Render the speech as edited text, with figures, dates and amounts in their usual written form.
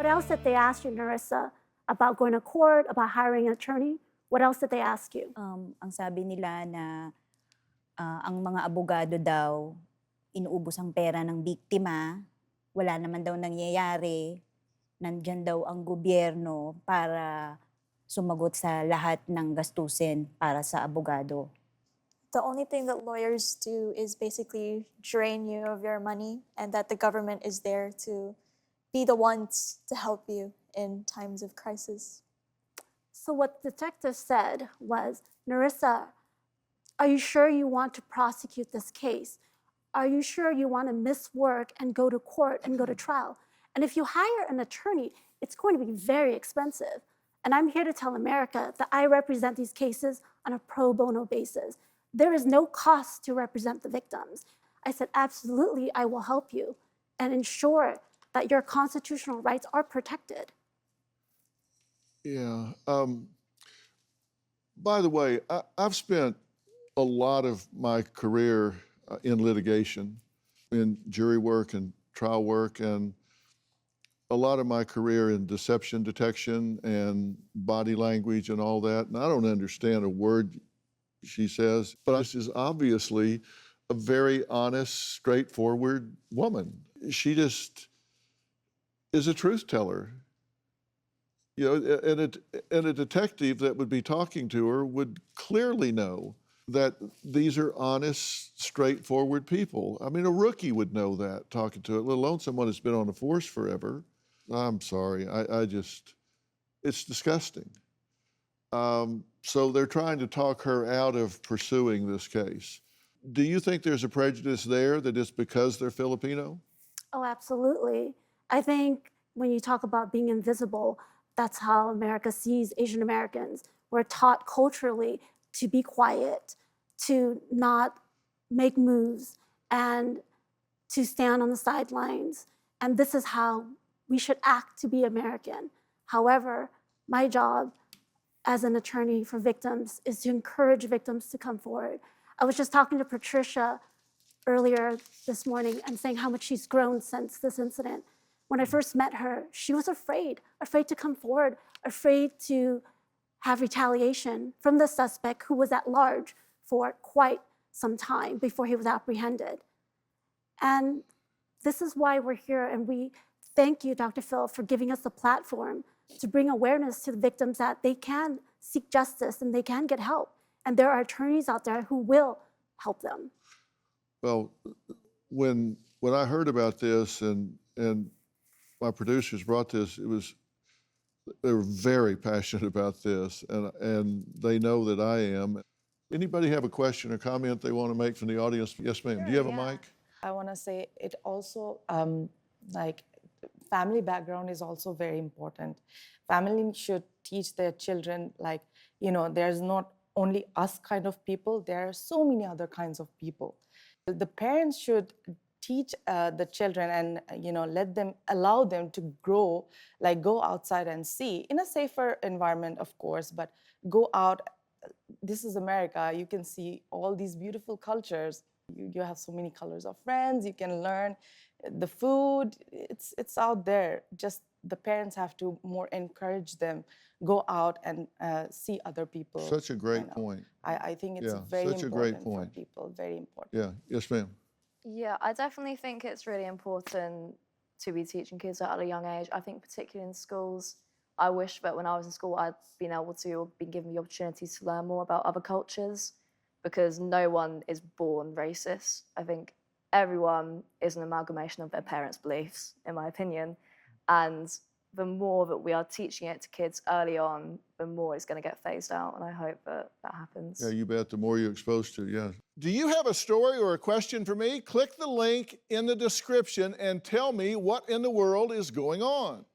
What else did they ask you, Nerissa, about going to court, about hiring an attorney? What else did they ask you? Ang sabi nila na ang mga abogado daw, inuubos ang pera ng biktima, wala naman daw nangyayari, nandyan daw ang gobyerno para sumagot sa lahat ng gastusin para sa abogado. The only thing that lawyers do is basically drain you of your money, and that the government is there to be the ones to help you in times of crisis. So what the detective said was, Nerissa, are you sure you want to prosecute this case? Are you sure you want to miss work and go to court and go to trial? And if you hire an attorney, it's going to be very expensive. And I'm here to tell America that I represent these cases on a pro bono basis. There is no cost to represent the victims. I said, absolutely, I will help you and ensure that your constitutional rights are protected. Yeah. By the way, I've spent a lot of my career in litigation, in jury work and trial work, and a lot of my career in deception detection and body language and all that. And I don't understand a word she says, but this is obviously a very honest, straightforward woman. She just is a truth teller. You know, and a detective that would be talking to her would clearly know that these are honest, straightforward people. I mean, a rookie would know that talking to it, let alone someone that's been on the force forever. I'm sorry, I just, it's disgusting. So they're trying to talk her out of pursuing this case. Do you think there's a prejudice there that it's because they're Filipino? Oh, absolutely. I think when you talk about being invisible, that's how America sees Asian Americans. We're taught culturally to be quiet, to not make moves, and to stand on the sidelines. And this is how we should act to be American. However, my job as an attorney for victims is to encourage victims to come forward. I was just talking to Patricia earlier this morning and saying how much she's grown since this incident. When I first met her, she was afraid to come forward, afraid to have retaliation from the suspect who was at large for quite some time before he was apprehended. And this is why we're here, and we thank you, Dr. Phil, for giving us the platform to bring awareness to the victims that they can seek justice and they can get help. And there are attorneys out there who will help them. Well, when I heard about this and my producers brought this, they were very passionate about this, and they know that I am. Anybody have a question or comment they want to make from the audience? Yes, ma'am. Sure, Do you have yeah. a mic? I want to say it also, like, family background is also very important. Family should teach their children, like, you know, there's not only us kind of people, there are so many other kinds of people. The parents should teach the children and, you know, allow them to grow, like go outside and see, in a safer environment, of course, but go out. This is America. You can see all these beautiful cultures. You have so many colors of friends. You can learn the food. It's out there. Just the parents have to more encourage them, go out and see other people. Such a great point. I think it's Yeah, very such a important great point. for people. Very important. Yeah, yes, ma'am. Yeah, I definitely think it's really important to be teaching kids at a young age. I think particularly in schools, I wish that when I was in school, I'd been able to, or been given the opportunity to learn more about other cultures, because no one is born racist. I think everyone is an amalgamation of their parents' beliefs, in my opinion. And the more that we are teaching it to kids early on, the more it's going to get phased out. And I hope that that happens. Yeah, you bet. The more you're exposed to, yeah. Do you have a story or a question for me? Click the link in the description and tell me what in the world is going on.